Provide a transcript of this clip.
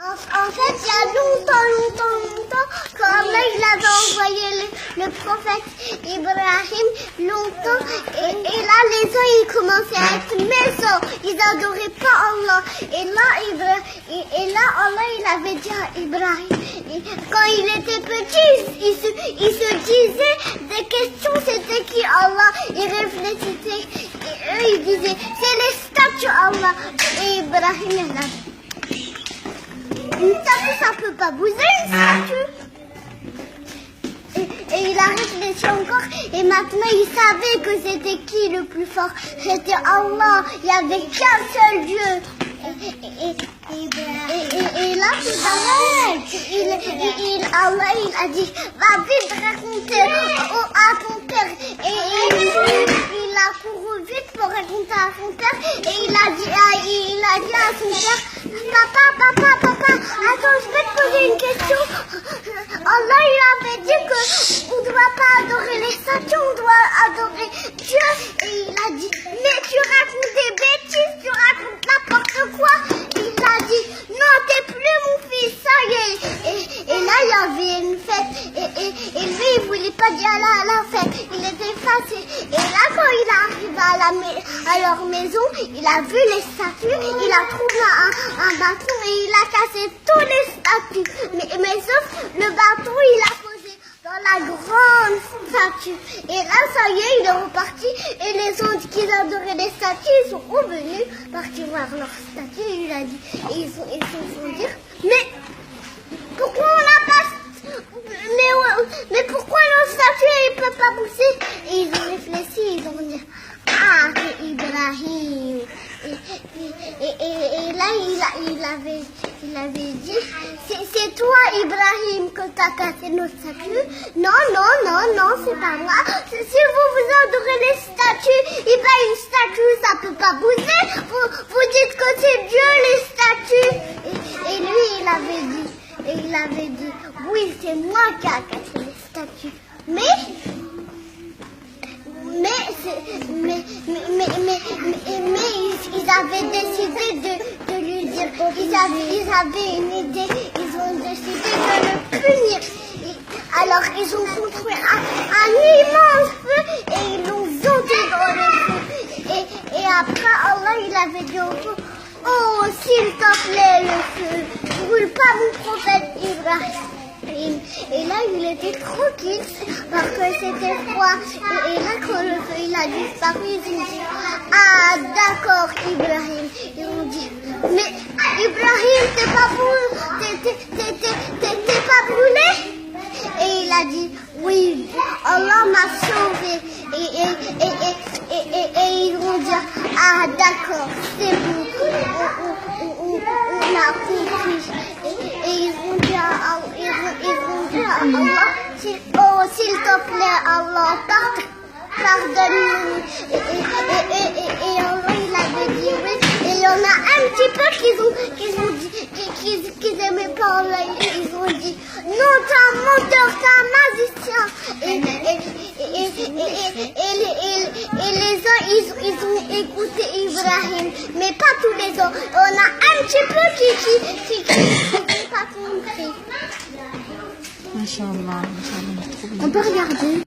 En fait, il y a longtemps, quand Allah il avait envoyé le prophète Ibrahim, longtemps, et là les gens ils commençaient à être méchants, ils n'adoraient pas Allah. Et là Allah il avait dit à Ibrahim, quand il était petit, il se disait des questions, c'était qui Allah, il réfléchissait, et eux ils disaient, c'est les statues Allah, et Ibrahim il a dit, une statue, ça peut pas bouger, une statue. Et il a réfléchi encore, et maintenant il savait que c'était qui le plus fort. C'était Allah, il n'y avait qu'un seul Dieu. Et là, tout à l'heure, Allah il a dit, va vite raconter à ton père. Et il a couru vite pour raconter à son père, et il a dit à son père, papa, attends, je vais te poser une question. Allah il avait dit que on ne doit pas adorer les statues, on doit adorer Dieu. Et il a dit, mais tu racontes des bêtises, tu racontes n'importe quoi. Et il a dit, non, t'es plus mon fils, ça y est. Et là il y avait une fête, et lui il voulait pas dire à la fête, il était fatigué. Et là quand il est arrivé à leur maison, il a vu les statues, il a trouvé un bâton et il a cassé tous les statues. Mais sauf le bâton il a posé dans la grande statue. Et là ça y est, il est reparti, et les autres qui adoraient les statues, ils sont revenus partir voir leur statue, et il a dit, et ils se sont dit, mais pourquoi on n'a pas, mais pourquoi notre statue ne peut pas pousser? Et ils ont réfléchi, ils ont dit, ah, c'est Ibrahim. Et là, il avait dit, c'est toi, Ibrahim, que t'as cassé notre statue. Non, c'est pas moi. Si vous adorez les statues, et ben une statue, ça peut pas bouger. Vous dites que c'est Dieu, les statues. Et lui, il avait dit, oui, c'est moi qui a cassé les statues. Mais ils avaient décidé de lui dire, ils avaient une idée, ils ont décidé de le punir. Alors ils ont construit un immense feu et ils l'ont jeté dans le feu. Et après Allah il avait dit au feu, oh s'il te plaît le feu, brûle pas mon prophète Ibrahim. Et là, il était tranquille parce que c'était froid. Et là, quand le feu il a disparu, ils ont dit, ah d'accord Ibrahim. Ils ont dit, mais Ibrahim, t'es pas brûlé? Et il a dit, oui, Allah m'a sauvé. Et ils vont dire, ah d'accord, c'est bon, on a compris. Et ils vont dire à Allah, s'il te plaît, Allah, pardonne-nous. Et Allah, il avait dit oui. Et il y en a un petit peu qu'ils n'aimaient pas Allah. Ils ont dit, non, t'es un menteur, t'es un magicien. Et les uns, ils ont écouté Ibrahim, mais pas tous les ans. On a un petit peu qui n'ont pas compris. Masha'Allah. On peut regarder.